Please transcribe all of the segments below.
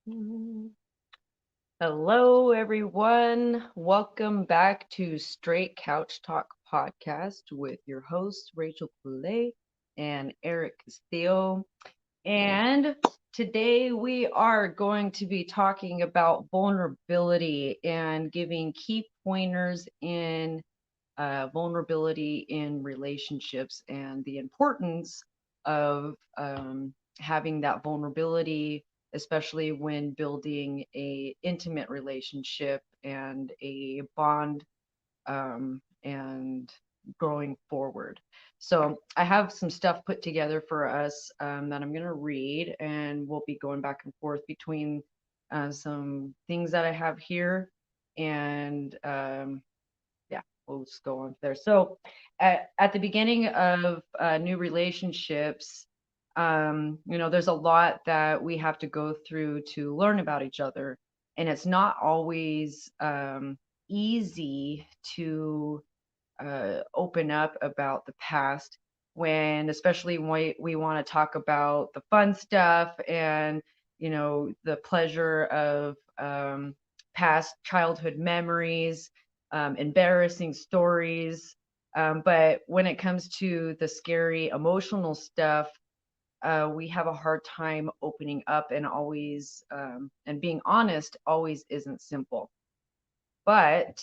Mhm. Hello, everyone. Welcome back to Straight Couch Talk podcast with your hosts, Rachael Kulei and Erik Castillo. And today we are going to be talking about vulnerability and giving key pointers in vulnerability in relationships and the importance of having that vulnerability, especially when building a intimate relationship and a bond and growing forward. So I have some stuff put together for us that I'm going to read, and we'll be going back and forth between some things that I have here and yeah, we'll just go on there. So at the beginning of new relationships, there's a lot that we have to go through to learn about each other. And it's not always easy to open up about the past when, especially when we want to talk about the fun stuff and, the pleasure of past childhood memories, embarrassing stories. But when it comes to the scary emotional stuff, we have a hard time opening up and always, and being honest always isn't simple. But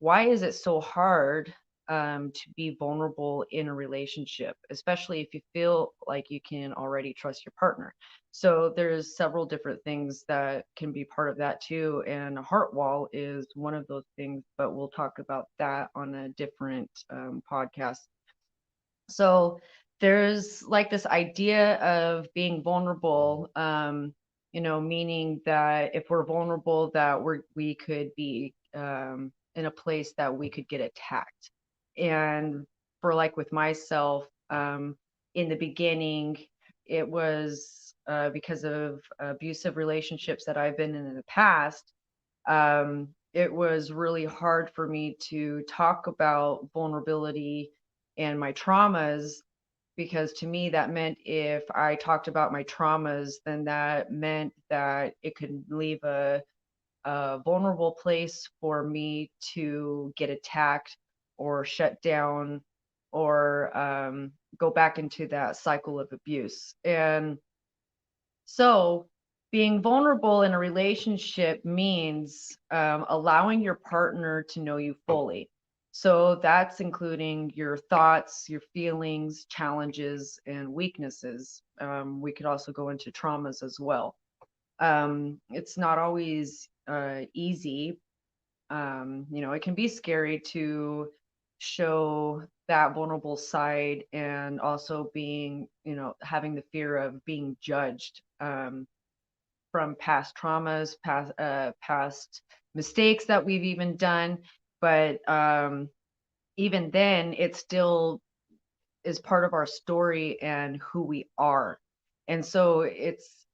why is it so hard to be vulnerable in a relationship, especially if you feel like you can already trust your partner? So there's several different things that can be part of that too, and a heart wall is one of those things. But we'll talk about that on a different podcast. So there's like this idea of being vulnerable, meaning that if we're vulnerable, that we could be in a place that we could get attacked. And for like with myself, in the beginning, it was because of abusive relationships that I've been in the past. It was really hard for me to talk about vulnerability and my traumas because to me that meant if I talked about my traumas, then that meant that it could leave a vulnerable place for me to get attacked or shut down or go back into that cycle of abuse. And so, being vulnerable in a relationship means allowing your partner to know you fully. So, that's including your thoughts, your feelings, challenges, and weaknesses. We could also go into traumas as well. It's not always easy. It can be scary to show that vulnerable side and also being, having the fear of being judged from past traumas, past mistakes that we've even done. But even then, it still is part of our story and who we are. And so it's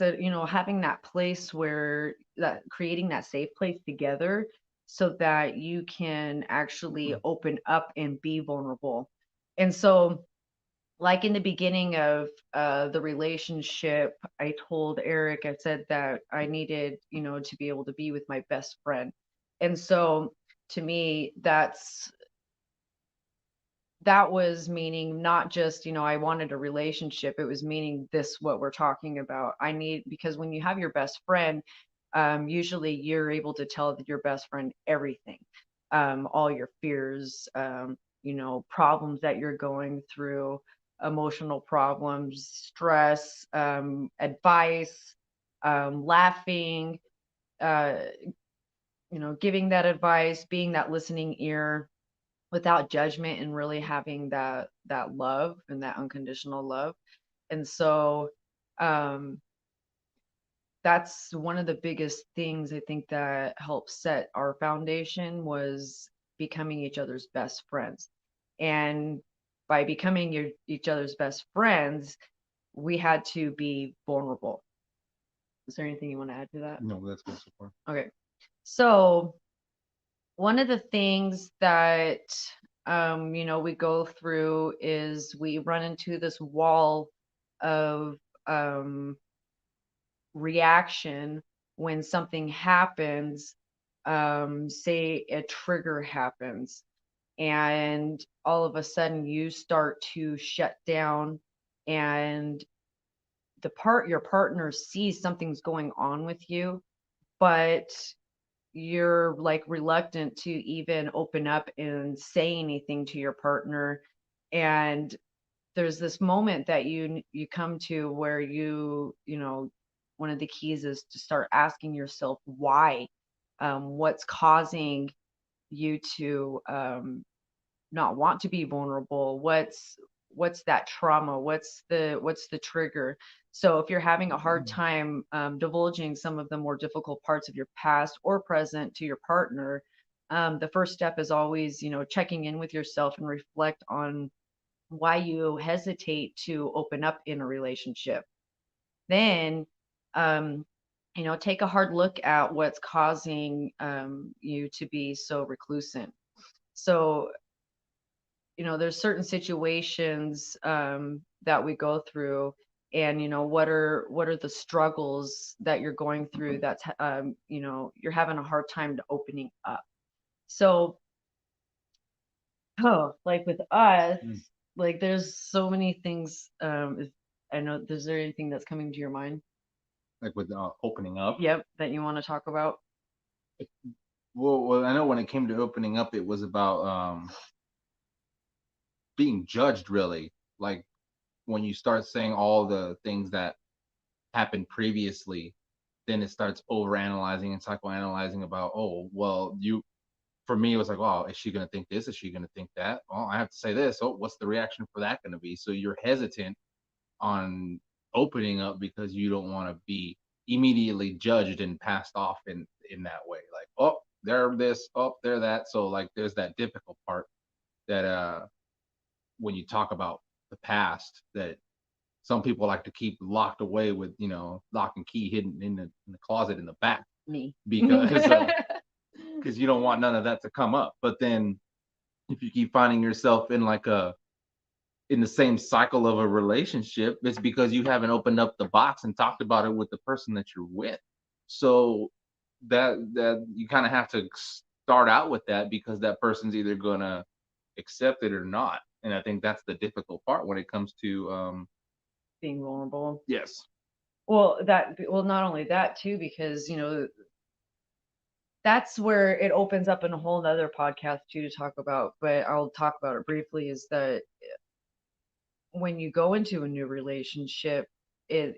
a having that place where that creating that safe place together so that you can actually open up and be vulnerable. And so like in the beginning of the relationship, I told Erik, I said that I needed, to be able to be with my best friend. And so to me, that was meaning not just, I wanted a relationship. It was meaning this, what we're talking about. I need, because when you have your best friend, usually you're able to tell your best friend everything, all your fears, problems that you're going through, emotional problems, stress, advice, laughing, uh, giving that advice, being that listening ear without judgment and really having that love and that unconditional love. And so um that's one of the biggest things I think that helped set our foundation was becoming each other's best friends. And by becoming each other's best friends, we had to be vulnerable. Is there anything you want to add to that? No, that's good so far. Okay. So one of the things that we go through is we run into this wall of um reaction when something happens, say a trigger happens, and all of a sudden you start to shut down, and your partner sees something's going on with you, but you're like reluctant to even open up and say anything to your partner. And there's this moment that you come to where one of the keys is to start asking yourself why, what's causing you to not want to be vulnerable, what's that trauma, what's the trigger. So if you're having a hard time divulging some of the more difficult parts of your past or present to your partner, the first step is always, checking in with yourself and reflect on why you hesitate to open up in a relationship. Then, um, take a hard look at what's causing you to be so reclusant. So, there's certain situations that we go through, and what are the struggles that you're going through that's you're having a hard time to opening up. So, oh, like with us, like there's so many things. I know, is there anything that's coming to your mind? Like with opening up. Yep, that you want to talk about? Well, I know when it came to opening up, it was about being judged, really. Like when you start saying all the things that happened previously, then it starts overanalyzing and psychoanalyzing about, oh, well, for me, it was like, oh, is she going to think this? Is she going to think that? Oh, I have to say this. Oh, what's the reaction for that going to be? So you're hesitant on opening up because you don't want to be immediately judged and passed off in that way. Like, oh, they're this, oh, they're that. So like, there's that difficult part that when you talk about the past, that some people like to keep locked away with, lock and key hidden in the closet in the back. Me. Because because you don't want none of that to come up. But then if you keep finding yourself in the same cycle of a relationship, it's because you haven't opened up the box and talked about it with the person that you're with. So that you kind of have to start out with that, because that person's either gonna accept it or not. And I think that's the difficult part when it comes to Being vulnerable. yes. Well, not only that too, because that's where it opens up in a whole nother podcast too to talk about, but I'll talk about it briefly, is that when you go into a new relationship, it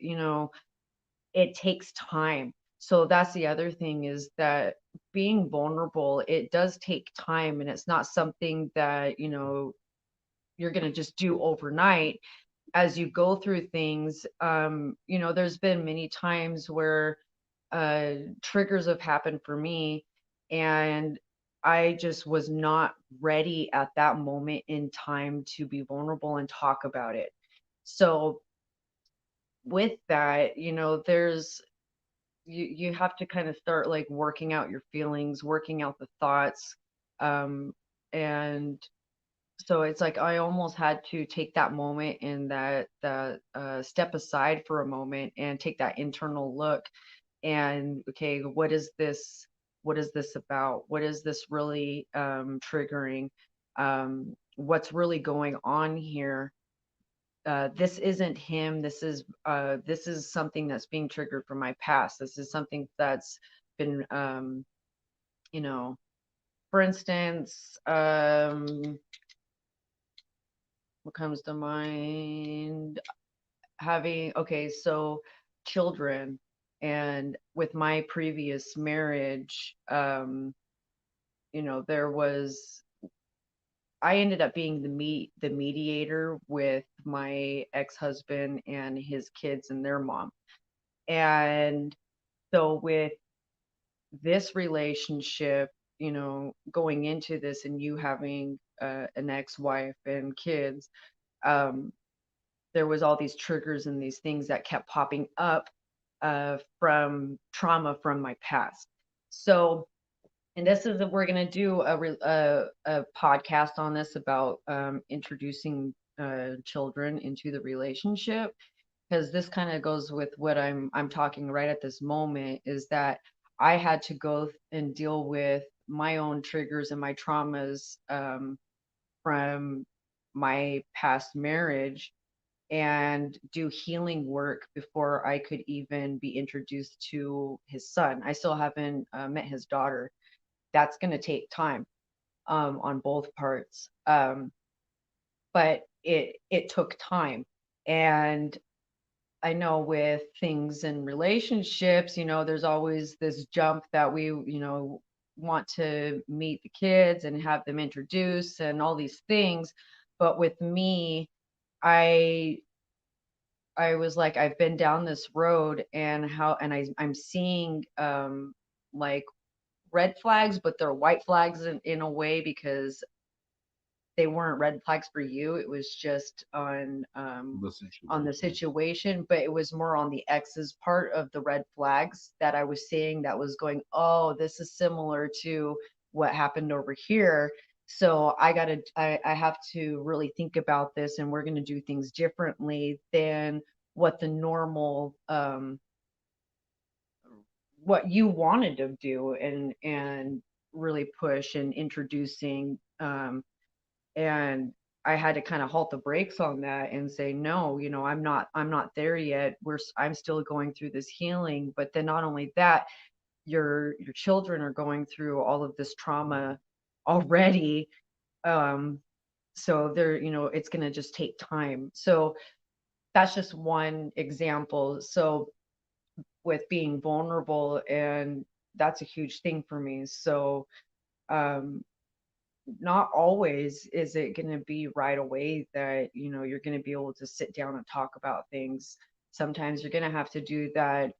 takes time. So that's the other thing, is that being vulnerable, it does take time, and it's not something that, you're going to just do overnight. As you go through things, there's been many times where triggers have happened for me, and I just was not ready at that moment in time to be vulnerable and talk about it. So with that, there's you have to kind of start like working out your feelings, working out the thoughts, um, and so it's like I almost had to take that moment and that step aside for a moment and take that internal look, and okay, what is this about, what is this really triggering, what's really going on here. This isn't him, this is something that's being triggered from my past, this is something that's been you know for instance, what comes to mind, having, okay, so children. And with my previous marriage, there was, I ended up being the mediator with my ex-husband and his kids and their mom. And so with this relationship, going into this, and you having an ex-wife and kids, um, there was all these triggers and these things that kept popping up from trauma from my past. So, and this is, we're going to do a podcast on this about introducing children into the relationship. because this kind of goes with what I'm talking right at this moment, is that I had to go and deal with my own triggers and my traumas, from my past marriage, and do healing work before I could even be introduced to his son. I still haven't met his daughter. That's going to take time, on both parts. But it took time. And I know with things in relationships, there's always this jump that we, want to meet the kids and have them introduced and all these things. But with me, I I was like, I've been down this road, and I'm seeing, like, red flags, but they're white flags in a way, because they weren't red flags for you. It was just The on the situation. situation, but it was more on the ex's part of the red flags that I was seeing, that was going, oh, this is similar to what happened over here. So I have to really think about this, and we're gonna do things differently than what the normal what you wanted to do, and really push and introducing, and I had to kind of halt the brakes on that and say, no, I'm not there yet. I'm still going through this healing. But then not only that, your children are going through all of this trauma already. Um, so it's going to just take time. So that's just one example. So with being vulnerable, and that's a huge thing for me. So, um, not always is it going to be right away that you're going to be able to sit down and talk about things. Sometimes you're going to have to do that,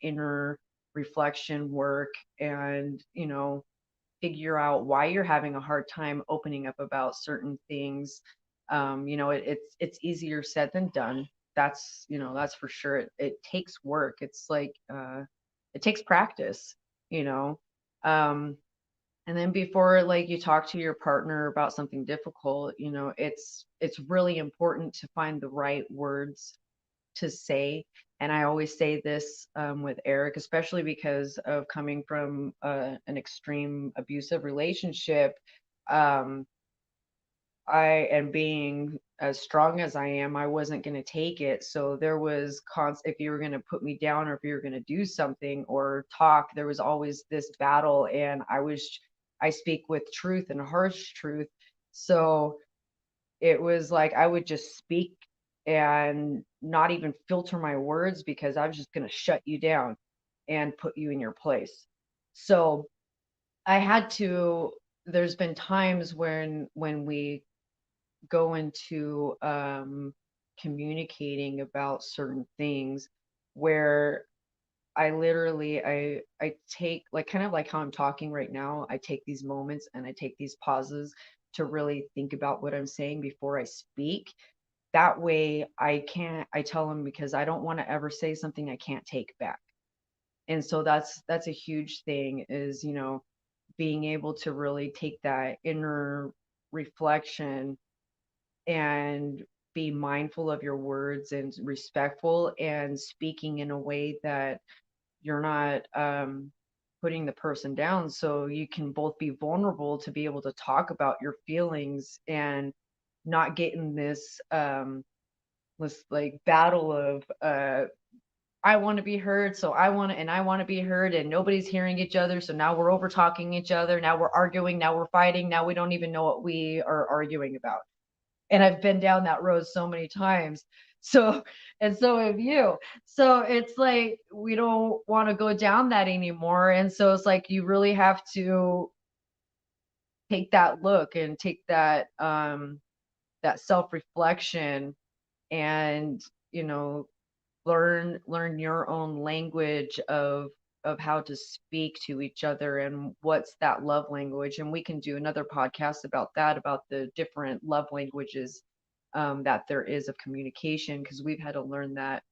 inner reflection work, and figure out why you're having a hard time opening up about certain things. It's easier said than done. That's for sure. It takes work. It's like, it takes practice, you know um and then before, like, you talk to your partner about something difficult, it's really important to find the right words to say. And I always say this, with Erik, especially because of coming from, an extreme abusive relationship. Um, and being as strong as I am, I wasn't going to take it. So there was if you were going to put me down, or if you were going to do something or talk, there was always this battle. And I speak with truth and harsh truth. So it was like I would just speak and not even filter my words, because I was just going to shut you down and put you in your place. So I had to, there's been times when we go into, communicating about certain things, where I take, like, kind of like how I'm talking right now, I take these moments and I take these pauses to really think about what I'm saying before I speak. That way I tell them, because I don't want to ever say something I can't take back. And so that's a huge thing, is being able to really take that inner reflection, and be mindful of your words, and respectful, and speaking in a way that you're not, putting the person down, so you can both be vulnerable to be able to talk about your feelings, and not get in this like battle of, I want to be heard, so I want to be heard, and nobody's hearing each other, so now we're over talking each other, now we're arguing, now we're fighting, now we don't even know what we are arguing about. And I've been down that road so many times. So, and so have you. So it's like we don't want to go down that anymore. And so it's like you really have to take that look, and take that self-reflection, and you know learn your own language of how to speak to each other, and what's that love language. And we can do another podcast about that, about the different love languages, that there is of communication, because we've had to learn that,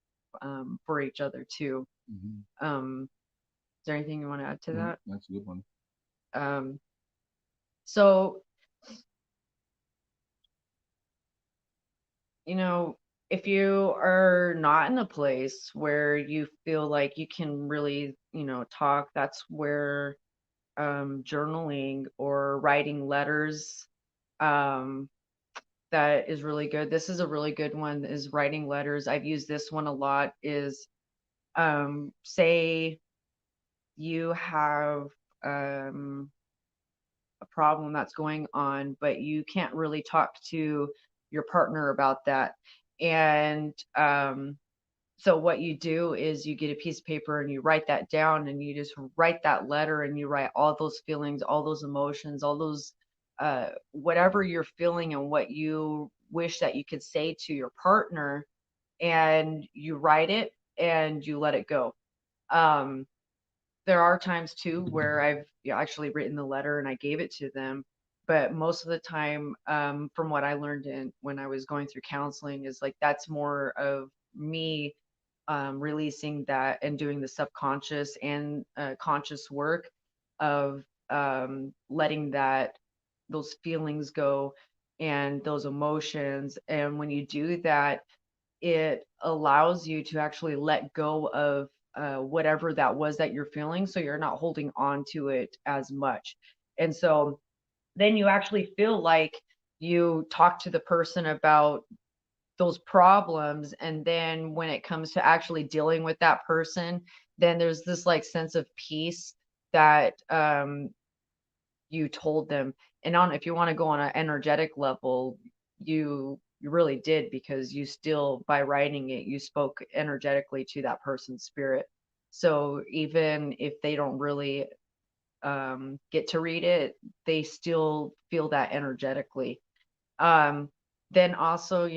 for each other too. Hmm. Is there anything you want to add to Mm, that? that's a good one. um, so you know if you are not in a place where you feel like you can really, talk, that's where journaling or writing letters, um, that is really good. This is a really good one, is writing letters. I've used this one a lot, is say you have um, a problem that's going on, but you can't really talk to your partner about that. And so what you do is you get a piece of paper and you write that down, and you just write that letter, and you write all those feelings, all those emotions, all those whatever you're feeling and what you wish that you could say to your partner, and you write it and you let it go. Um, there are times too where I've actually written the letter and I gave it to them, but most of the time, from what I learned in when I was going through counseling, is like that's more of me releasing that and doing the subconscious and conscious work of letting that those feelings go and those emotions. And when you do that, it allows you to actually let go of whatever that was that you're feeling, so you're not holding on to it as much. And so then you actually feel like you talk to the person about those problems, and then when it comes to actually dealing with that person, then there's this like sense of peace that you told them. And on, if you want to go on an energetic level, you really did, because you still, by writing it, you spoke energetically to that person's spirit. So even if they don't really get to read it, they still feel that energetically. um then also,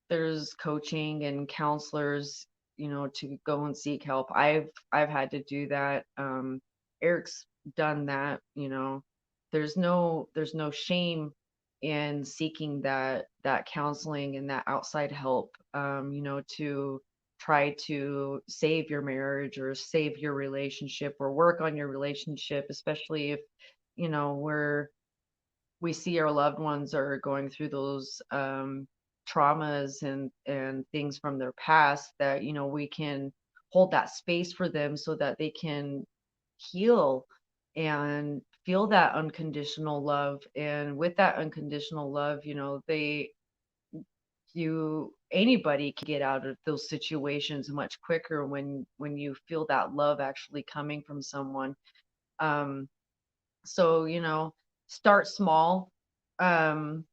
there's coaching and counselors, to go and seek help. I've had to do that. Eric's done that. There's no shame in seeking that counseling and that outside help, to try to save your marriage or save your relationship or work on your relationship, especially if, we see our loved ones are going through those traumas and things from their past, that we can hold that space for them so that they can heal and feel that unconditional love. And with that unconditional love, they you anybody can get out of those situations much quicker when you feel that love actually coming from someone. um so, start small. um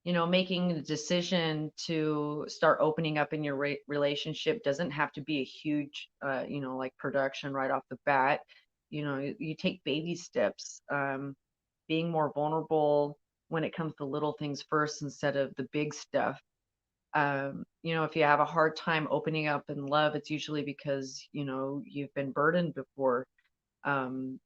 Making the decision to start opening up in your relationship doesn't have to be a huge, like production right off the bat. You take baby steps, being more vulnerable when it comes to little things first instead of the big stuff. If you have a hard time opening up in love, it's usually because, you've been burdened before.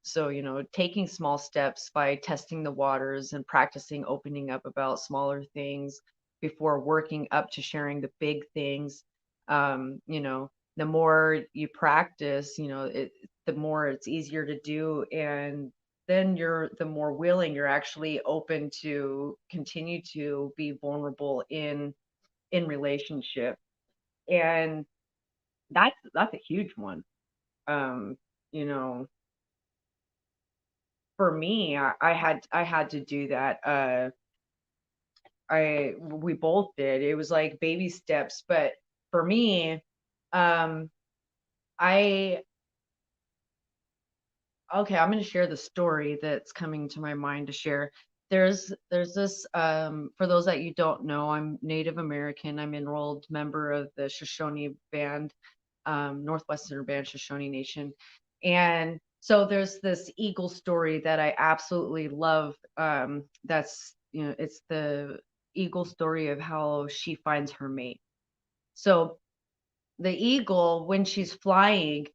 So, taking small steps by testing the waters and practicing opening up about smaller things before working up to sharing the big things. The more you practice, the more it's easier to do. And then the more willing you're actually open to continue to be vulnerable in relationship. And that's a huge one. Um, you know, for me, I had to do that. We both did. It was like baby steps, but for me, um, I okay, I'm going to share the story that's coming to my mind to share. There's this, for those that you don't know, I'm Native American. I'm enrolled member of the Shoshone band, Northwestern Band Shoshone Nation. And so there's this eagle story that I absolutely love. That's, it's the eagle story of how she finds her mate. So the eagle, when she's flying,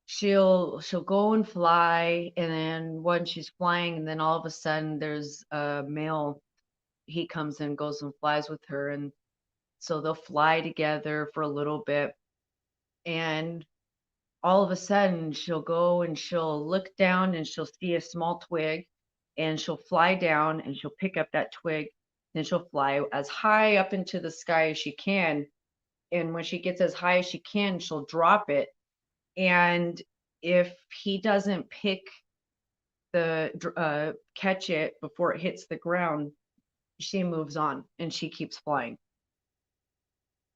she'll go and fly, and then when she's flying, and then all of a sudden there's a male, he comes and goes and flies with her, and so they'll fly together for a little bit. And all of a sudden she'll go and she'll look down and she'll see a small twig, and she'll fly down and she'll pick up that twig, then she'll fly as high up into the sky as she can, And when she gets as high as she can, she'll drop it. And if he doesn't catch it before it hits the ground, she moves on and she keeps flying.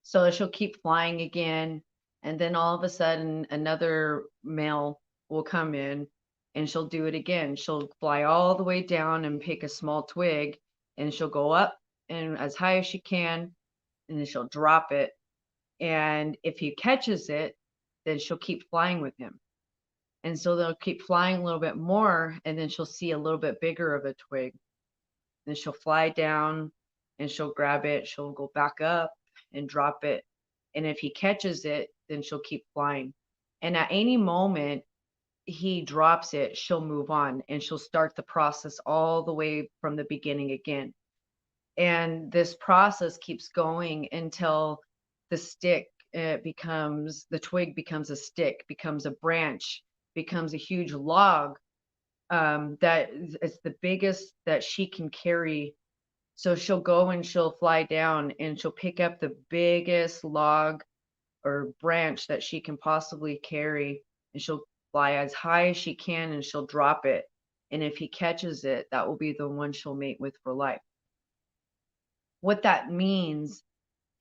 So she'll keep flying again, and then all of a sudden another male will come in and she'll do it again. She'll fly all the way down and pick a small twig, and she'll go up and as high as she can, and then she'll drop it. And if he catches it, then she'll keep flying with him. And so they'll keep flying a little bit more, and then she'll see a little bit bigger of a twig. Then she'll fly down and she'll grab it. She'll go back up and drop it. And if he catches it, then she'll keep flying. And at any moment he drops it, she'll move on and she'll start the process all the way from the beginning again. And this process keeps going until the twig becomes a stick, becomes a branch, becomes a huge log, that is the biggest that she can carry. So she'll go and she'll fly down and she'll pick up the biggest log or branch that she can possibly carry, and she'll fly as high as she can and she'll drop it. And if he catches it, that will be the one she'll mate with for life. What that means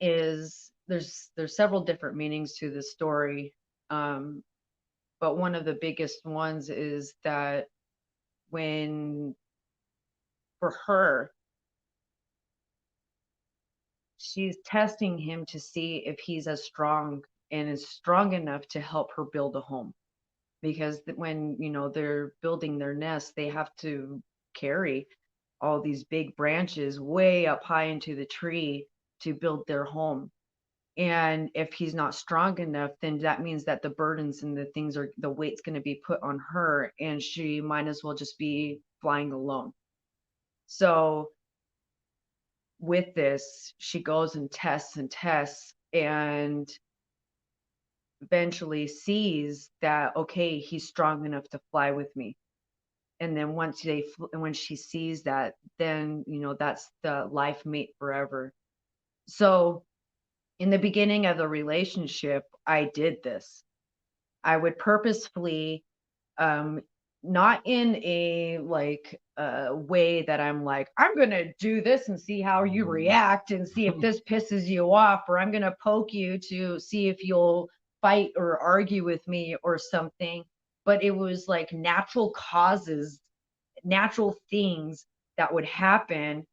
is there's several different meanings to this story. Um, but one of the biggest ones is that when for her, she's testing him to see if he's as strong and is strong enough to help her build a home. Because when, they're building their nest, they have to carry all these big branches way up high into the tree to build their home. And if he's not strong enough, then that means that the burdens and the weight's going to be put on her, and she might as well just be flying alone. So with this, she goes and tests and eventually sees that, okay, he's strong enough to fly with me. And then when she sees that, then, that's the life mate forever. So in the beginning of the relationship, I did this. I would purposefully, um, not in a way that I'm like, I'm gonna do this and see how you react and see if this pisses you off, or I'm gonna poke you to see if you'll fight or argue with me or something. But it was like natural causes, natural things that would happen.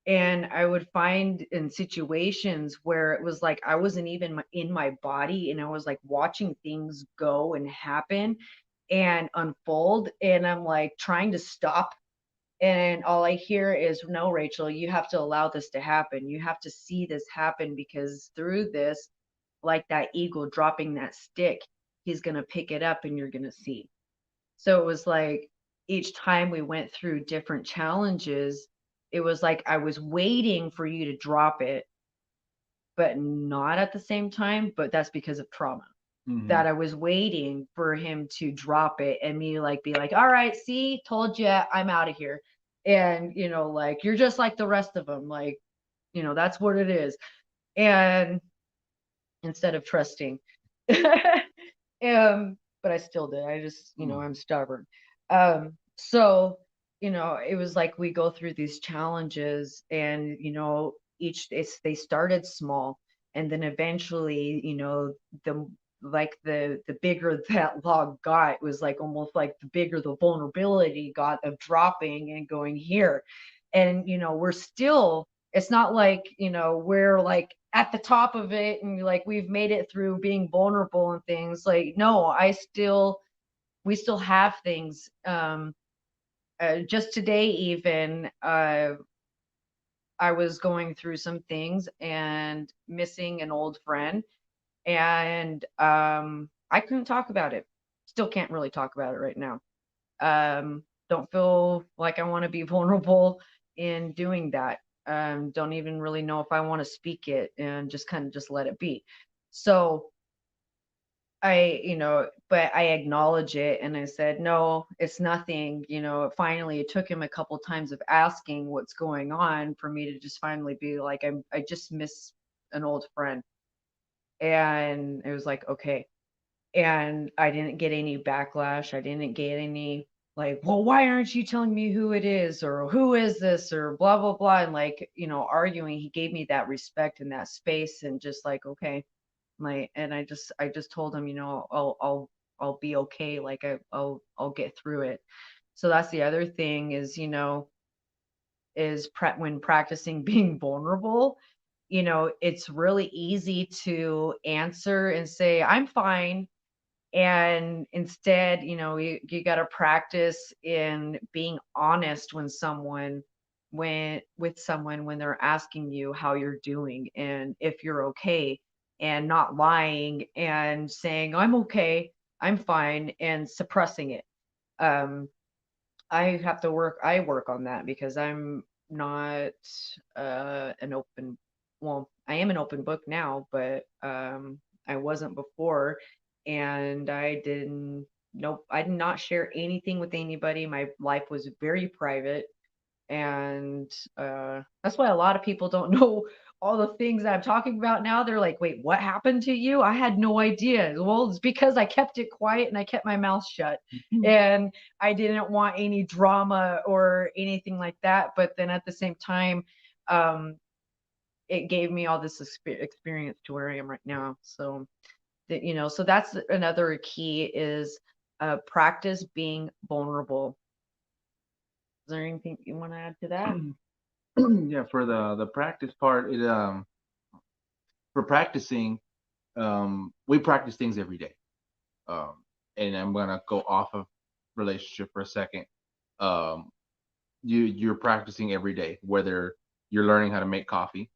And I would find in situations where it was like I wasn't even in my body, and I was like watching things go and happen and unfold, and I'm like trying to stop, and all I hear is, no, Rachel, you have to allow this to happen. You have to see this happen, because through this, like that eagle dropping that stick, he's going to pick it up and you're going to see. So it was like each time we went through different challenges, it was like I was waiting for you to drop it, but not at the same time. But that's because of trauma. Mm-hmm. That I was waiting for him to drop it and me like be like, all right, see, told you, I'm out of here. And, like, you're just like the rest of them. Like, that's what it is. And instead of trusting. But I still did. I just, I'm stubborn. So, it was like we go through these challenges, and, they started small, and then eventually, the bigger that log got, it was like almost like the bigger the vulnerability got of dropping and going here. And, we're still, it's not like, we're like at the top of it and like we've made it through being vulnerable and things. Like, no, we still have things. Just today, even, I was going through some things and missing an old friend, and I couldn't talk about it. Still can't really talk about it right now. Don't feel like I want to be vulnerable in doing that. Don't even really know if I want to speak it, and just kind of just let it be. So but I acknowledge it, and I said, no, it's nothing. Finally, it took him a couple times of asking what's going on for me to just finally be like, I just miss an old friend. And it was like, okay. And I didn't get any backlash. I didn't get any like, well, why aren't you telling me who it is or who is this or blah blah blah, and like, arguing. He gave me that respect and that space, and just like, okay, like, and I just told him, I'll be okay. Like I'll get through it. So that's the other thing is, when practicing being vulnerable, it's really easy to answer and say, I'm fine. And instead, you got to practice in being honest with someone when they're asking you how you're doing and if you're okay, and not lying and saying, I'm okay, I'm fine, and suppressing it. Um, I work on that because I'm not an open, well, I am an open book now, but I wasn't before. And nope, I did not share anything with anybody. My life was very private. And that's why a lot of people don't know all the things that I'm talking about now. They're like, wait, what happened to you? I had no idea. Well, it's because I kept it quiet and I kept my mouth shut. And I didn't want any drama or anything like that. But then at the same time, um, it gave me all this experience to where I am right now. So that, so that's another key is practice being vulnerable. Is there anything you want to add to that? Yeah, for the practice part, it for practicing, we practice things every day. Um, and I'm gonna go off of relationship for a second. Um, you're practicing every day, whether you're learning how to make coffee,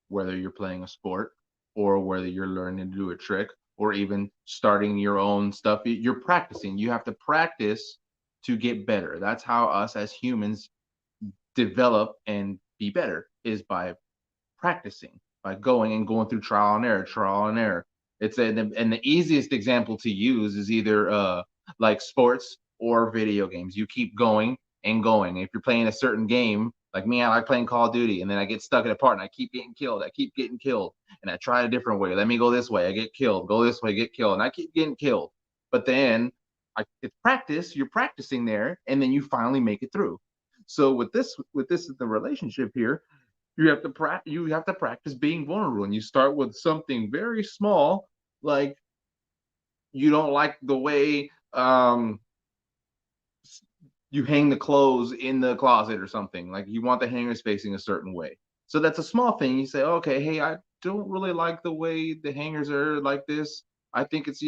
whether you're playing a sport, or whether you're learning to do a trick, or even starting your own stuff. You're practicing. You have to practice to get better. That's how us as humans develop and be better, is by practicing, by going through trial and error. And the easiest example to use is either like sports or video games. You keep going and going. If you're playing a certain game, like me, I like playing Call of Duty, and then I get stuck in a part and I keep getting killed. I keep getting killed, and I try a different way. Let me go this way. I get killed. Go this way, get killed, and I keep getting killed. But then it's practice. You're practicing there, and then you finally make it through. So with this the relationship here, you have to practice being vulnerable, and you start with something very small, like you don't like the way you hang the clothes in the closet or something. Like you want the hangers facing a certain way. So that's a small thing. You say, okay, hey, I don't really like the way the hangers are like this. I think it's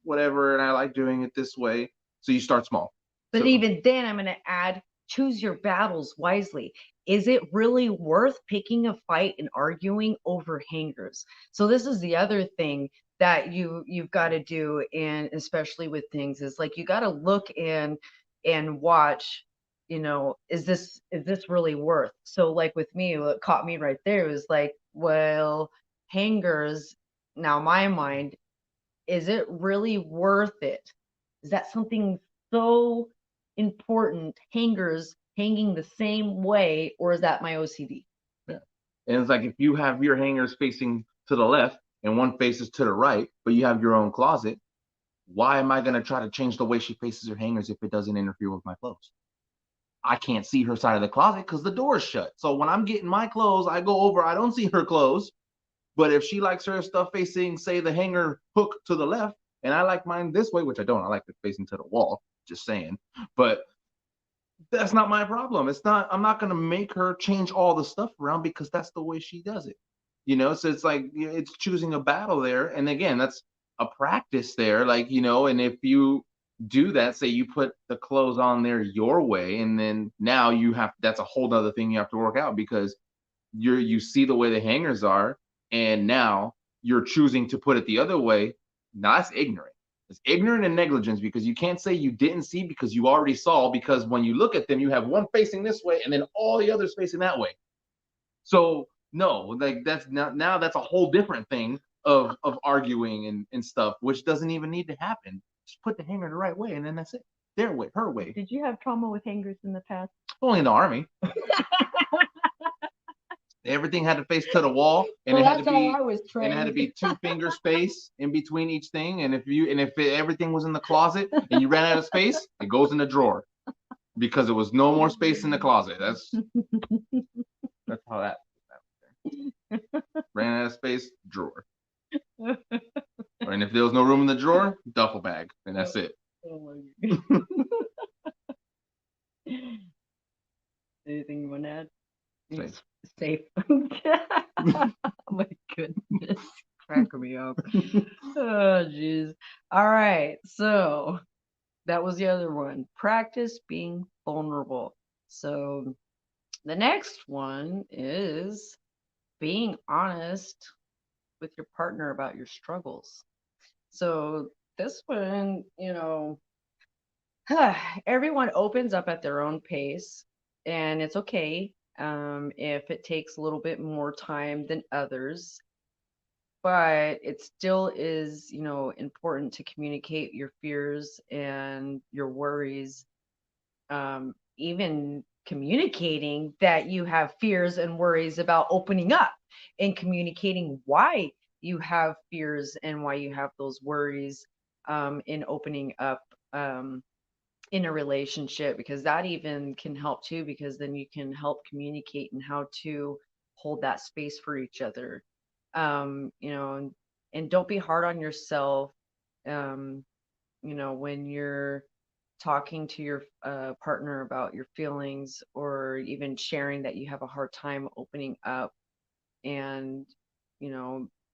whatever, and I like doing it this way. So you start small. But So even then, I'm going to add, choose your battles wisely. Is it really worth picking a fight and arguing over hangers? So this is the other thing that you've got to do, and especially with things, is like you got to look and watch. Is this really worth? So like with me, what caught me right there was like, well, hangers. Now my mind, is it really worth it? Is that something so important, hangers hanging the same way, or is that my OCD? yeah. And it's like if you have your hangers facing to the left and one faces to the right, but you have your own closet, why am I going to try to change the way she faces her hangers if it doesn't interfere with my clothes? I can't see her side of the closet because the door is shut. So when I'm getting my clothes, I go over, I don't see her clothes. But if she likes her stuff facing, say, the hanger hook to the left, and I like mine this way, which I don't, I like it facing to the wall, just saying. But that's not my problem. I'm not going to make her change all the stuff around because that's the way she does it. So it's like, it's choosing a battle there. And again, that's a practice there. Like, and if you do that, say you put the clothes on there your way, and then now that's a whole other thing you have to work out because you see the way the hangers are, and now you're choosing to put it the other way. Now that's ignorant. It's ignorant and negligence because you can't say you didn't see because you already saw, because when you look at them, you have one facing this way and then all the others facing that way. So no, like that's not, now that's a whole different thing of arguing and stuff, which doesn't even need to happen. Just put the hanger the right way and then that's it. Their way, her way. Did you have trauma with hangers in the past? Only in the army. Everything had to face to the wall, and Well, it had to that's how be I was and it had to trained. be 2 finger space in between each thing. And if everything was in the closet and you ran out of space, it goes in the drawer because it was no more space in the closet. That's how that ran out of space, drawer. And if there was no room in the drawer, duffel bag, and that's it. Oh my God. Anything you want to add? Safe. Safe. Oh my goodness. Cracking me up. Oh, jeez. All right. So that was the other one. Practice being vulnerable. So the next one is being honest with your partner about your struggles. So this one, everyone opens up at their own pace, and it's okay if it takes a little bit more time than others. But it still is, important to communicate your fears and your worries, even communicating that you have fears and worries about opening up and communicating why you have fears and why you have those worries in opening up in a relationship, because that even can help too, because then you can help communicate and how to hold that space for each other. And don't be hard on yourself, um, when you're talking to your partner about your feelings, or even sharing that you have a hard time opening up. And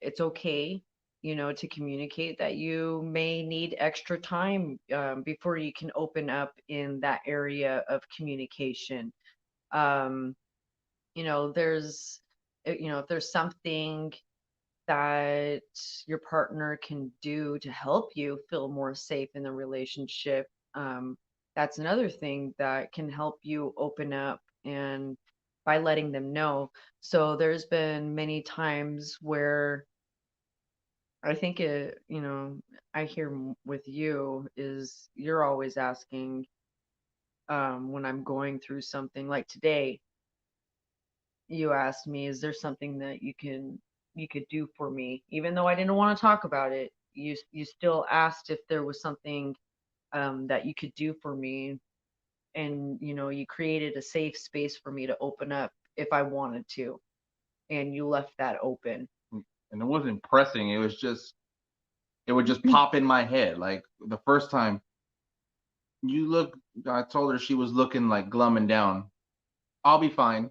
it's okay, to communicate that you may need extra time before you can open up in that area of communication. um there's if there's something that your partner can do to help you feel more safe in the relationship, that's another thing that can help you open up, and by letting them know. So there's been many times where I think I hear with you is you're always asking, when I'm going through something like today, you asked me, is there something that you could do for me? Even though I didn't want to talk about it, you still asked if there was something that you could do for me, and you created a safe space for me to open up if I wanted to, and you left that open. And it wasn't pressing. It would just pop in my head. Like the first time you look, I told her she was looking like glum and down. I'll be fine.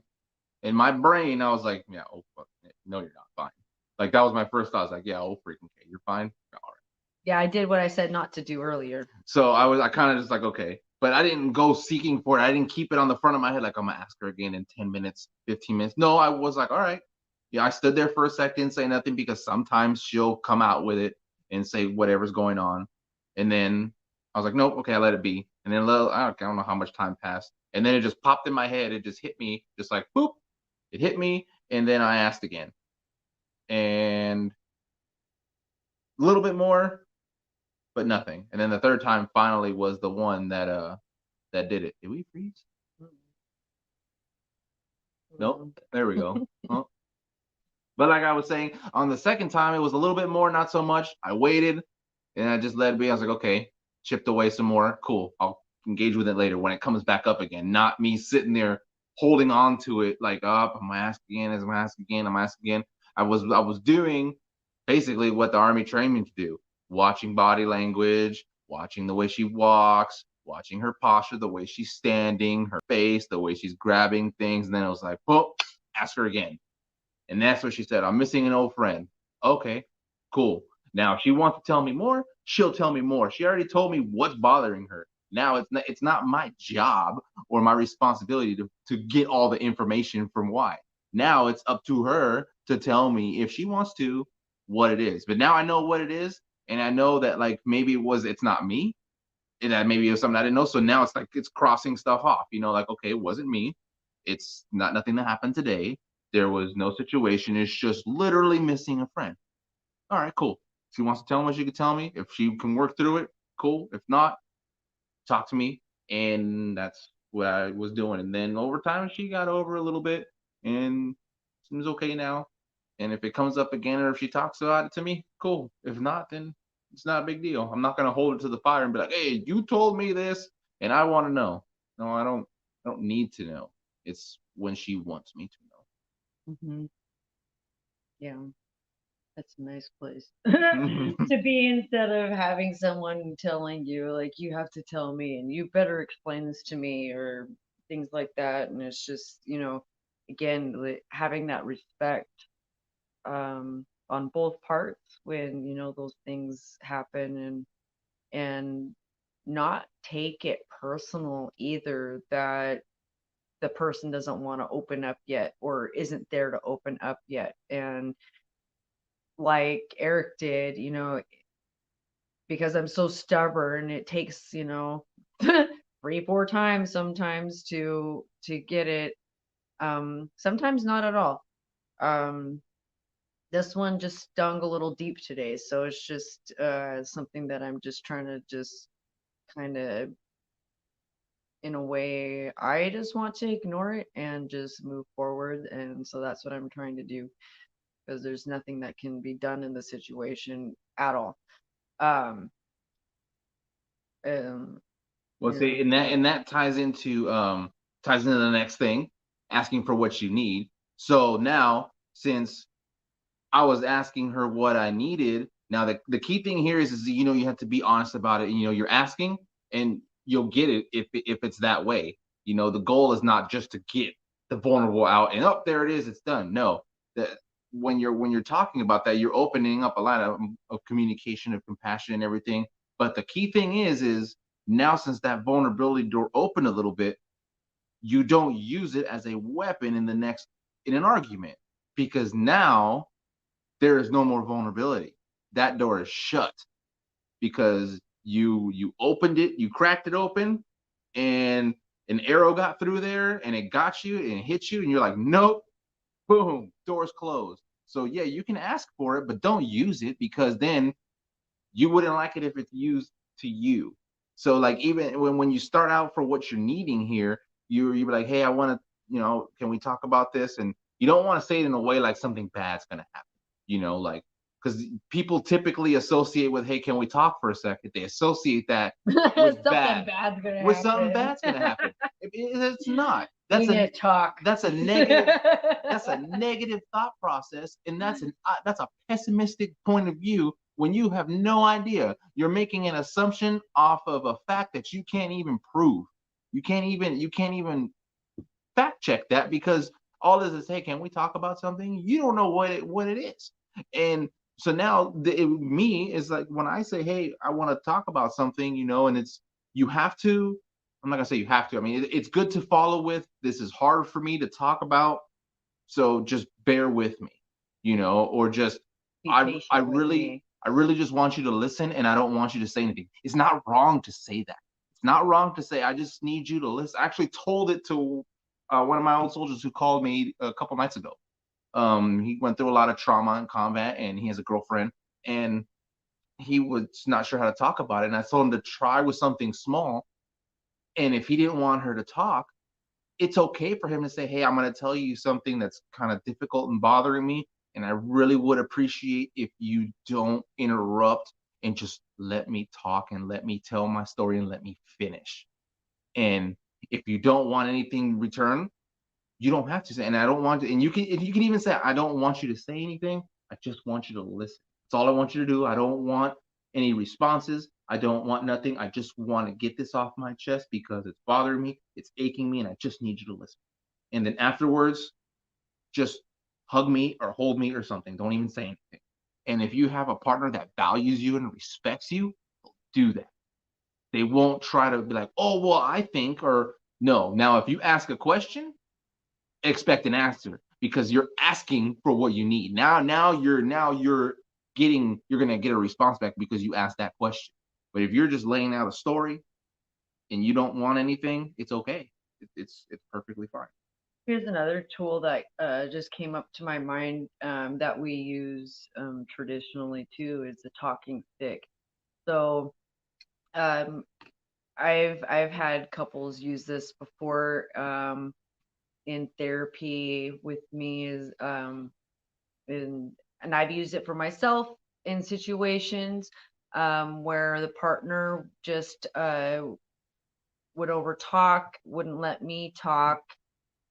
In my brain, I was like, yeah, oh fuck, no, you're not fine. Like that was my first thought. I was like, yeah, oh freaking okay, you're fine. All right. Yeah, I did what I said not to do earlier. So I kind of just like, okay, but I didn't go seeking for it. I didn't keep it on the front of my head like I'm gonna ask her again in 10 minutes, 15 minutes. No, I was like, all right. Yeah, I stood there for a sec, didn't say nothing because sometimes she'll come out with it and say whatever's going on, and then I was like, nope, okay, I let it be. And then I don't know how much time passed, and then it just popped in my head. It just hit me, just like boop. It hit me, and then I asked again, and a little bit more, but nothing. And then the third time finally was the one that did it. Did we freeze? Nope. There we go. Oh. But like I was saying, on the second time, it was a little bit more, not so much. I waited and I just let it be. I was like, okay, chipped away some more. Cool. I'll engage with it later when it comes back up again. Not me sitting there holding on to it like, oh, I'm gonna ask again, I'm gonna ask again, I'm gonna ask again. I was doing basically what the army trained me to do: watching body language, watching the way she walks, watching her posture, the way she's standing, her face, the way she's grabbing things. And then it was like, oh, ask her again. And that's what she said. I'm missing an old friend. Okay, cool. Now, if she wants to tell me more, she'll tell me more. She already told me what's bothering her. Now it's not my job or my responsibility to get all the information from why. Now it's up to her to tell me if she wants to what it is. But now I know what it is, and I know that like maybe it's not me, and that maybe it was something I didn't know. So now it's like it's crossing stuff off. Like okay, it wasn't me. It's not nothing that happened today. There was no situation. It's just literally missing a friend. All right, cool. If she wants to tell me what she can tell me. If she can work through it, cool. If not, talk to me. And that's what I was doing. And then over time, she got over a little bit, and seems okay now. And if it comes up again or if she talks about it to me, cool. If not, then it's not a big deal. I'm not gonna hold it to the fire and be like, hey, you told me this and I want to know. No, I don't need to know. It's when she wants me to Hmm. Yeah, that's a nice place know. to be instead of having someone telling you, like, you have to tell me and you better explain this to me or things like that. And it's just, again, like, having that respect on both parts when, those things happen and not take it personal either that the person doesn't want to open up yet or isn't there to open up yet. And like Erik did, because I'm so stubborn, it takes, 3, 4 times sometimes to get it. Sometimes not at all. Um, this one just stung a little deep today, so it's just something that I'm just trying to just kind of, in a way, I just want to ignore it and just move forward. And so that's what I'm trying to do because there's nothing that can be done in the situation at all. Um, um, Well, see, and that ties into the next thing, asking for what you need. So now, since I was asking her what I needed, now the key thing here is you have to be honest about it. You're asking, and you'll get it if it's that way. The goal is not just to get the vulnerable out and up there it is, it's done. No, that when you're talking about that, you're opening up a line of communication, of compassion, and everything. But the key thing is now since that vulnerability door opened a little bit, you don't use it as a weapon in an argument because now there is no more vulnerability. That door is shut because you opened it, you cracked it open, and an arrow got through there and it got you and it hit you, and you're like, nope, boom, door's closed. So yeah, you can ask for it, but don't use it because then you wouldn't like it if it's used to you. So like even when you start out for what you're needing here, you be like, hey, I want to, can we talk about this? And you don't want to say it in a way like something bad's gonna happen, like because people typically associate with, hey, can we talk for a second? They associate that with something bad, bad's gonna with something happen. bad's gonna happen. It's not. We need to talk. That's a negative that's a negative thought process, and that's a pessimistic point of view when you have no idea. You're making an assumption off of a fact that you can't even prove. You can't even fact check that because all this is, hey, can we talk about something? You don't know what it is. And so now me is like when I say, hey, I want to talk about something, and it's you have to. I'm not gonna say you have to. I mean, it's good to follow with. This is hard for me to talk about, so just bear with me, or just Be I patient with really me. I really just want you to listen and I don't want you to say anything. It's not wrong to say that. It's not wrong to say I just need you to listen. I actually told it to one of my old soldiers who called me a couple nights ago. He went through a lot of trauma in combat and he has a girlfriend and he was not sure how to talk about it. And I told him to try with something small. And if he didn't want her to talk, it's okay for him to say, hey, I'm going to tell you something that's kind of difficult and bothering me. And I really would appreciate if you don't interrupt and just let me talk and let me tell my story and let me finish. And if you don't want anything in return, you don't have to say, and I don't want to, and you can even say, I don't want you to say anything. I just want you to listen. That's all I want you to do. I don't want any responses. I don't want nothing. I just want to get this off my chest because it's bothering me. It's aching me, and I just need you to listen. And then afterwards, just hug me or hold me or something. Don't even say anything. And if you have a partner that values you and respects you, do that. They won't try to be like, oh, well, I think, or no. Now, if you ask a question, expect an answer because you're asking for what you need. You're gonna get a response back because you asked that question. But if you're just laying out a story and you don't want anything, it's okay. It's perfectly fine. Here's another tool that just came up to my mind that we use traditionally too is the talking stick. So um, I've had couples use this before. in therapy with me is in, and I've used it for myself in situations where the partner just would over talk, wouldn't let me talk,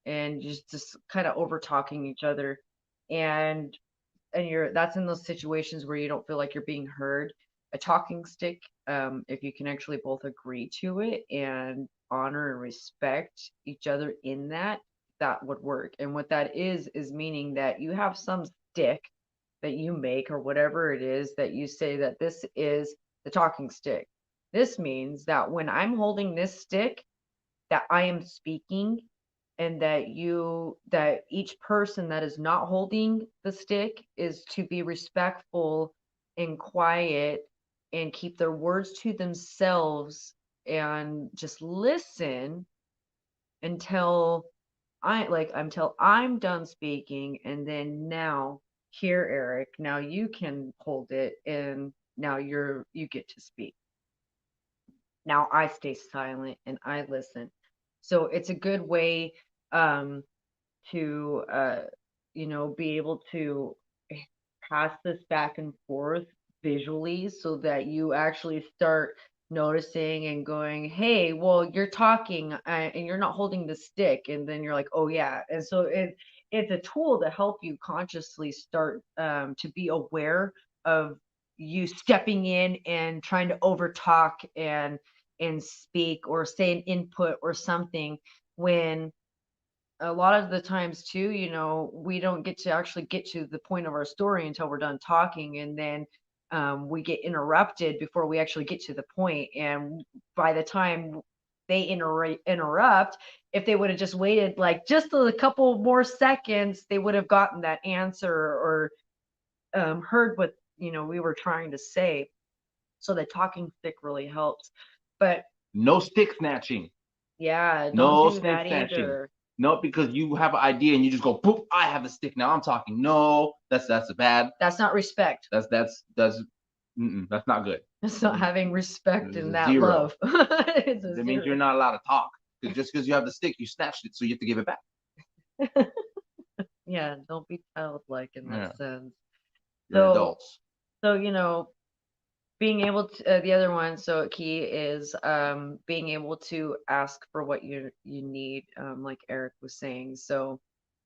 and just kind of over talking each other. And you're that's in those situations where you don't feel like you're being heard. A talking stick, if you can actually both agree to it and honor and respect each other in that, that would work. And what that is meaning that you have some stick that you make or whatever it is that you say that this is the talking stick. This means that when I'm holding this stick, that I am speaking, and that each person that is not holding the stick is to be respectful and quiet and keep their words to themselves and just listen until until I'm done speaking, and then now, here, Erik, now you can hold it, and now you get to speak. Now I stay silent and I listen. So it's a good way um to be able to pass this back and forth visually so that you actually start noticing and going, hey, well, you're talking and you're not holding the stick, and then you're like, oh yeah. And so it's a tool to help you consciously start to be aware of you stepping in and trying to overtalk and speak or say an input or something, when a lot of the times too, we don't get to actually get to the point of our story until we're done talking, and then we get interrupted before we actually get to the point. And by the time they interrupt, if they would have just waited like just a couple more seconds, they would have gotten that answer or heard what we were trying to say. So the talking stick really helps. But No stick snatching. yeah, don't No do stick that snatching. either. No, because you have an idea and you just go, boop, I have a stick now. I'm talking. No, that's a bad. That's not respect. That's not good. It's not having respect It's in a that zero. love. It's a That means you're zero. not allowed to talk. Just because you have the stick, you snatched it, so you have to give it back. Yeah, don't be childlike in that Yeah, sense. you're So, adults. so being able to the other one. So key is being able to ask for what you need, like Erik was saying. So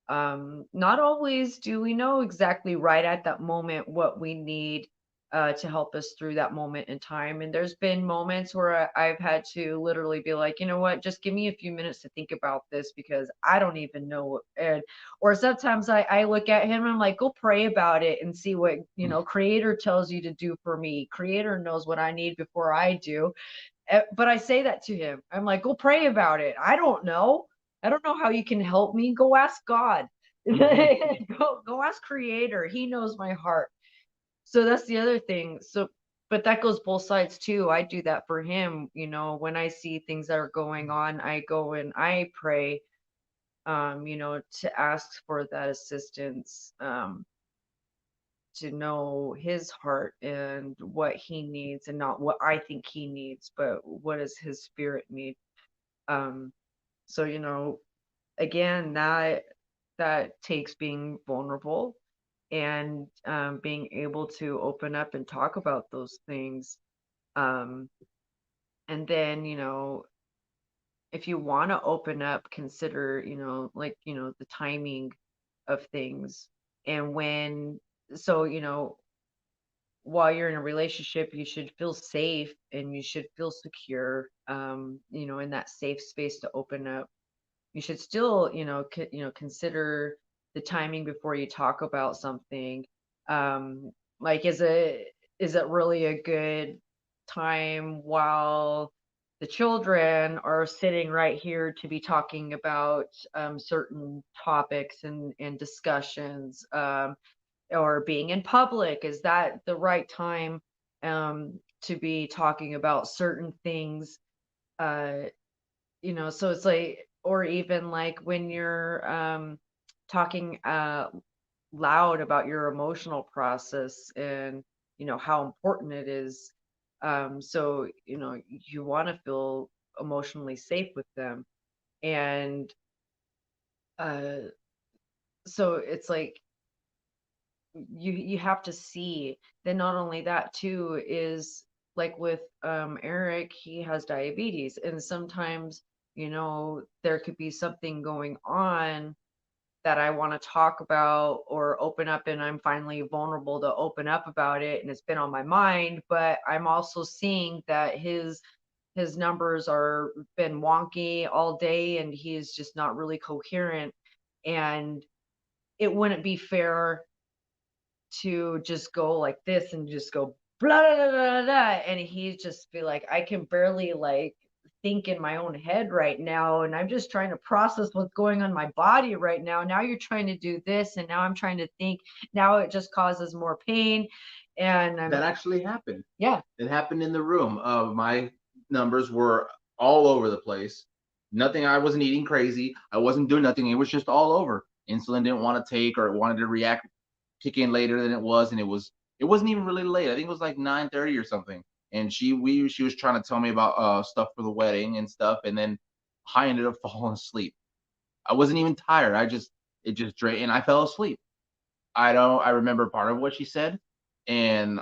not always do we know exactly right at that moment what we need to help us through that moment in time. And there's been moments where I've had to literally be like, you know what, just give me a few minutes to think about this because I don't even know. And or sometimes I look at him and I'm like, go pray about it and see what Creator tells you to do for me. Creator knows what I need before I do. But I say that to him. I'm like, go pray about it. I don't know. I don't know how you can help me. Go ask God. Go ask Creator. He knows my heart. So that's the other thing. So, but that goes both sides too. I do that for him. When I see things that are going on, I go and I pray. To ask for that assistance. To know his heart and what he needs, and not what I think he needs, but what does his spirit need. Um, so again, that takes being vulnerable and being able to open up and talk about those things. Um, and then if you want to open up, consider the timing of things, and when so while you're in a relationship, you should feel safe and you should feel secure, in that safe space to open up. You should still, consider the timing before you talk about something. Like, is it really a good time while the children are sitting right here to be talking about certain topics and discussions? Or being in public, is that the right time to be talking about certain things? uh so it's like, or even like when you're talking loud about your emotional process, and how important it is. So you want to feel emotionally safe with them. And uh so it's like you have to see. Then not only that too is like with Erik, he has diabetes, and sometimes, there could be something going on that I want to talk about or open up, and I'm finally vulnerable to open up about it, and it's been on my mind, but I'm also seeing that his numbers are been wonky all day, and he's just not really coherent, and it wouldn't be fair to just go like this and just go blah blah blah blah, blah, and he just be like, I can barely like think in my own head right now, and I'm just trying to process what's going on in my body right now. Now you're trying to do this, and now I'm trying to think. Now it just causes more pain, and That I'm actually happened. yeah. It happened in the room. My numbers were all over the place. Nothing. I wasn't eating crazy. I wasn't doing nothing. It was just all over. Insulin didn't want to take, or it wanted to react, kick in later than it was, and it wasn't even really late. I think it was like 9:30 or something. And she was trying to tell me about stuff for the wedding and stuff, and then I ended up falling asleep. I wasn't even tired. It just drained, and I fell asleep. I remember part of what she said, and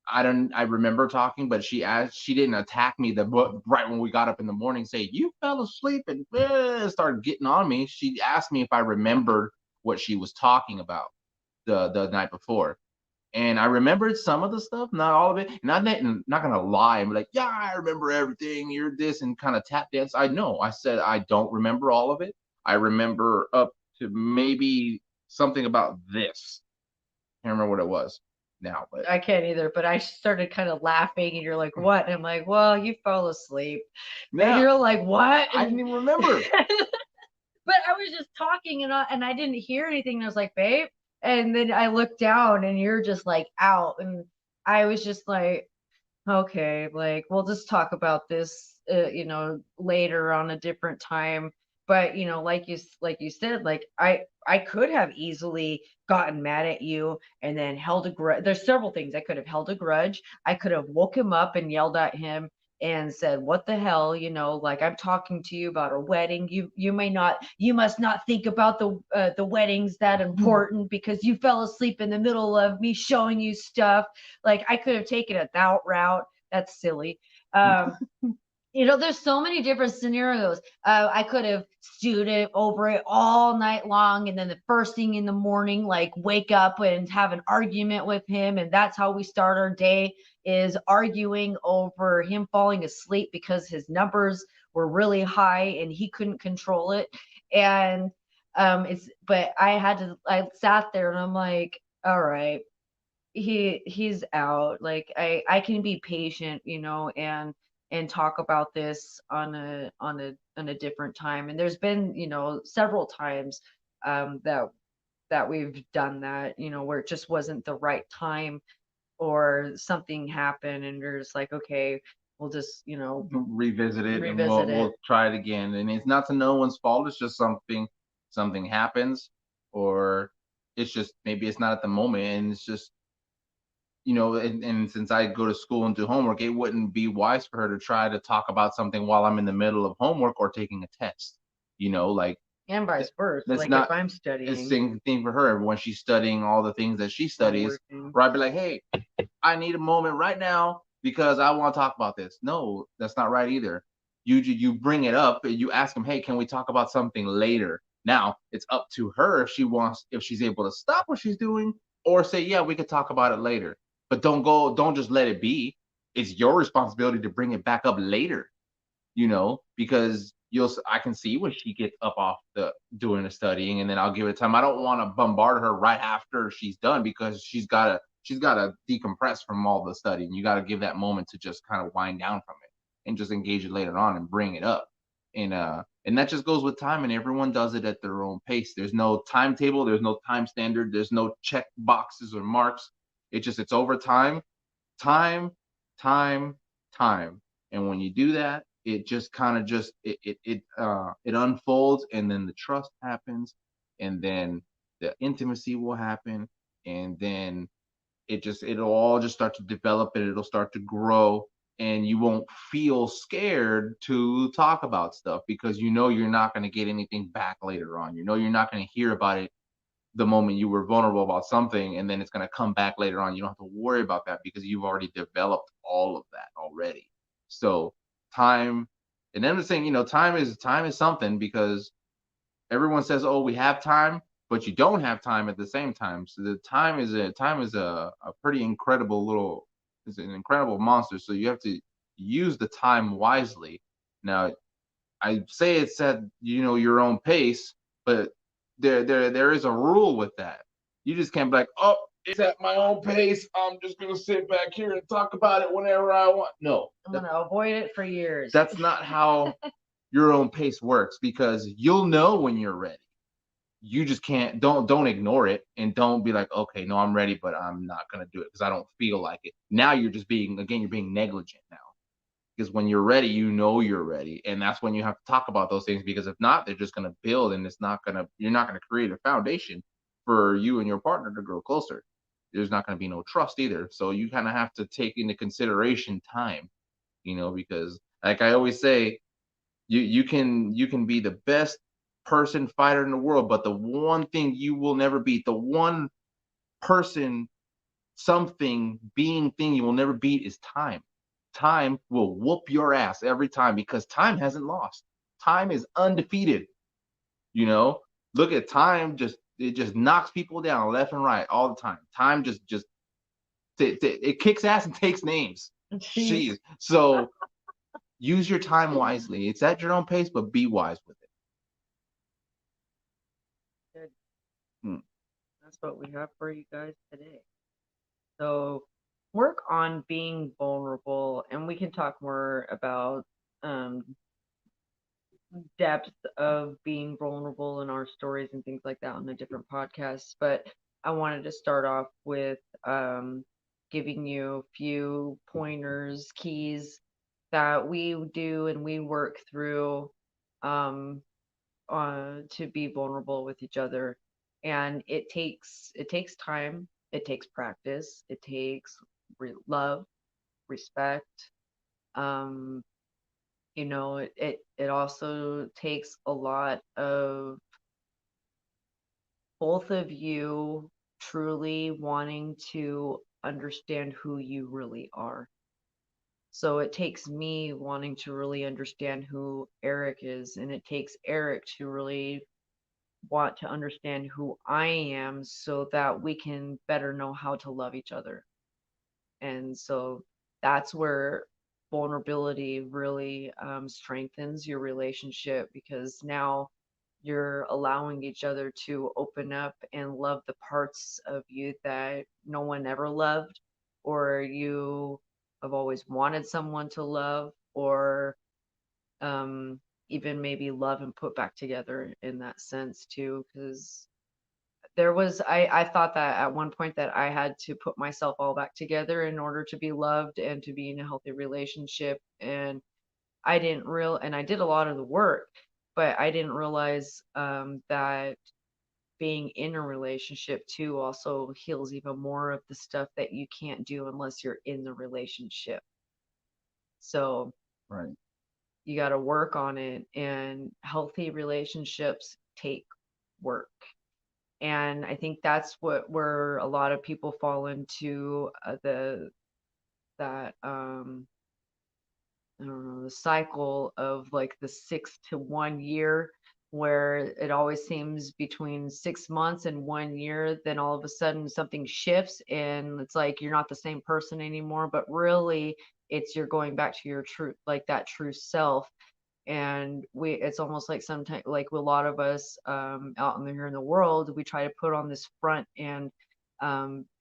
I remember talking, but she didn't attack me right when we got up in the morning, say you fell asleep and started getting on me. She asked me if I remembered what she was talking about the night before. And I remembered some of the stuff, not all of it. And not gonna lie, I'm like, yeah, I remember everything. You're this, and kind of tap dance. I know. I said I don't remember all of it. I remember up to maybe something about this. Can't remember what it was now, but I can't either, but I started kind of laughing, and you're like, what? And I'm like, well, you fell asleep. And now you're like, what? I didn't And even remember. but I was just talking, and I didn't hear anything. And I was like, babe. And then I looked down, and you're just like out. And I was just like, okay, like we'll just talk about this, later on a different time. But like you said, like I could have easily gotten mad at you and then held a grudge. There's several things I could have held a grudge. I could have woke him up and yelled at him and said, what the hell, like I'm talking to you about a wedding. You must not think about the weddings that important because you fell asleep in the middle of me showing you stuff. Like I could have taken it that route. That's silly. Um, there's so many different scenarios. I could have stewed it over it all night long, and then the first thing in the morning, like wake up and have an argument with him, and that's how we start our day, is arguing over him falling asleep because his numbers were really high and he couldn't control it. And but I sat there and I'm like, all right, he's out. Like I can be patient, and talk about this on a different time. And there's been, several times that we've done that, where it just wasn't the right time, or something happened and you're just like, okay, we'll just, Revisit it, and revisit it. we'll try it again. And it's not to no one's fault. It's just something happens, or it's just maybe it's not at the moment, and it's just and since I go to school and do homework, it wouldn't be wise for her to try to talk about something while I'm in the middle of homework or taking a test. Like And vice th- versa. that's Like if not I'm a studying same thing for her when she's studying all the things that she or studies. working. Where I'd be like, hey, I need a moment right now because I want to talk about this. No, that's not right either. You bring it up and you ask them, hey, can we talk about something later? Now it's up to her if she's able to stop what she's doing, or say, yeah, we could talk about it later. But don't just let it be. It's your responsibility to bring it back up later, because I can see when she gets up off the doing the studying, and then I'll give it time. I don't want to bombard her right after she's done, because she's gotta decompress from all the studying. You got to give that moment to just kind of wind down from it and just engage it later on and bring it up. And that just goes with time, and everyone does it at their own pace. There's no timetable, there's no time standard, there's no check boxes or marks. It's over time, time, time, time. And when you do that, it just kind of just it unfolds, and then the trust happens, and then the intimacy will happen, and then it'll all just start to develop, and it'll start to grow. and you won't feel scared to talk about stuff because you know you're not going to get anything back later on. You know you're not going to hear about it the moment you were vulnerable about something, and then it's going to come back later on. You don't have to worry about that because you've already developed all of that already. So time, and then the thing, time is something because everyone says, "Oh, we have time," but you don't have time at the same time. So the time is a pretty incredible little, it's an incredible monster. So you have to use the time wisely. Now, I say it's at your own pace, but there is a rule with that. You just can't be like, "Oh, it's at my own pace. I'm just gonna sit back here and talk about it whenever I want." No, I'm gonna avoid it for years. that's not how your own pace works because you'll know when you're ready. You just can't, don't ignore it, and don't be like, okay, no, I'm ready, but I'm not gonna do it because I don't feel like it. Now you're just being, again, you're being negligent now. Because when you're ready, you know you're ready, and that's when you have to talk about those things. Because if not, they're just gonna build, and you're not gonna create a foundation for you and your partner to grow closer. There's not gonna be no trust either. So you kind of have to take into consideration time, because like I always say, you can be the best person fighter in the world, but the one thing you will never beat, the one person, something, being thing you will never beat is time. Time will whoop your ass every time because time hasn't lost. Time is undefeated. You know, look at time, just it just knocks people down left and right all the time. Time just it kicks ass and takes names. Jeez. Jeez. So use your time wisely. It's at your own pace, but be wise with it. Good. Hmm. That's what we have for you guys today. So work on being vulnerable, and we can talk more about um, depth of being vulnerable in our stories and things like that on the different podcasts. But I wanted to start off with giving you a few pointers, keys that we do and we work through um, to be vulnerable with each other. And it takes time, it takes practice, it takes love, respect. Um, it also takes a lot of both of you truly wanting to understand who you really are. So it takes me wanting to really understand who Erik is, and it takes Erik to really want to understand who I am so that we can better know how to love each other. And so that's where vulnerability really strengthens your relationship because now you're allowing each other to open up and love the parts of you that no one ever loved, or you have always wanted someone to love, or um, even maybe love and put back together in that sense too. Because I thought that at one point that I had to put myself all back together in order to be loved and to be in a healthy relationship. And I did a lot of the work, but I didn't realize that being in a relationship too also heals even more of the stuff that you can't do unless you're in the relationship. So Right. you got to work on it, and healthy relationships take work. And I think that's where a lot of people fall into the that I don't know, the cycle of like the 6 to 1 year, where it always seems between 6 months and 1 year, then all of a sudden something shifts and it's like you're not the same person anymore. But really, it's you're going back to your true, like that true self. And it's almost like sometimes, like a lot of us out in here in the world, we try to put on this front and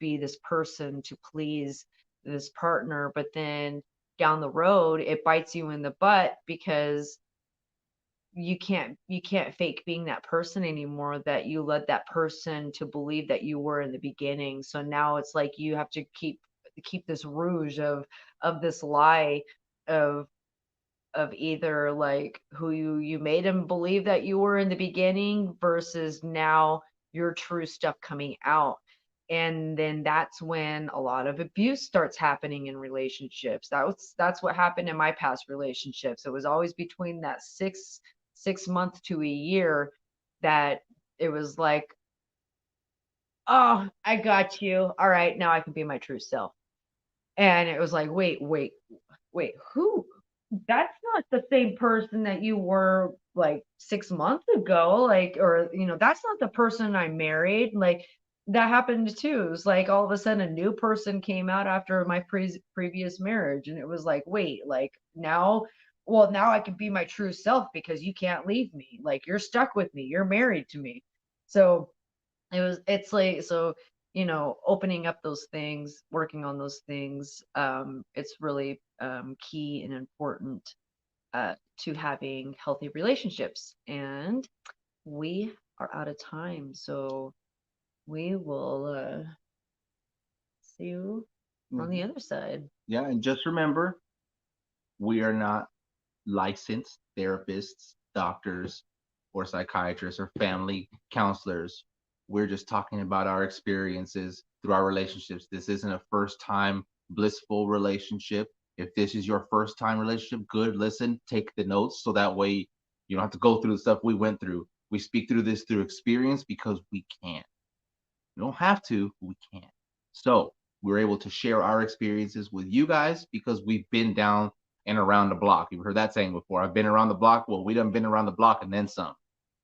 be this person to please this partner, but then down the road it bites you in the butt because you can't fake being that person anymore that you led that person to believe that you were in the beginning. So now it's like you have to keep this rouge of this lie of either like who you made him believe that you were in the beginning versus now your true stuff coming out. And then that's when a lot of abuse starts happening in relationships. That's what happened in my past relationships. It was always between that six month to a year that it was like, oh, I got you. All right, now I can be my true self. And it was like, wait, who? That's not the same person that you were like 6 months ago. Like, or, that's not the person I married. Like, that happened too. It was like all of a sudden a new person came out after my previous marriage. And it was like, wait, like now I can be my true self because you can't leave me. Like, you're stuck with me. You're married to me. So, it's like, so, opening up those things, working on those things, it's really key and important to having healthy relationships. And we are out of time, so we will see you on the Mhm. other side. Yeah, and just remember, we are not licensed therapists, doctors, or psychiatrists or family counselors. We're just talking about our experiences through our relationships. This isn't a first time blissful relationship. If this is your first time relationship, good, listen, take the notes so that way you don't have to go through the stuff we went through. We speak through this through experience because we can. We don't have to, but we can. So we're able to share our experiences with you guys because we've been down and around the block. You've heard that saying before. I've been around the block. Well, we done been around the block and then some.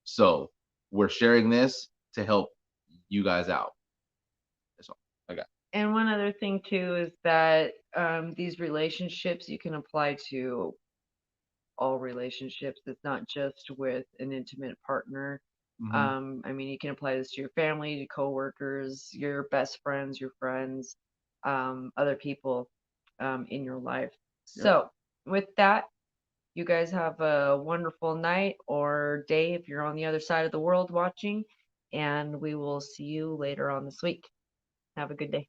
So we're sharing this to help you guys out. That's all I got. And one other thing too is that these relationships you can apply to all relationships. It's not just with an intimate partner. Mm-hmm. I mean, you can apply this to your family, to coworkers, your best friends, your friends, other people in your life. Yep. So, with that, you guys have a wonderful night or day if you're on the other side of the world watching, and we will see you later on this week. Have a good day.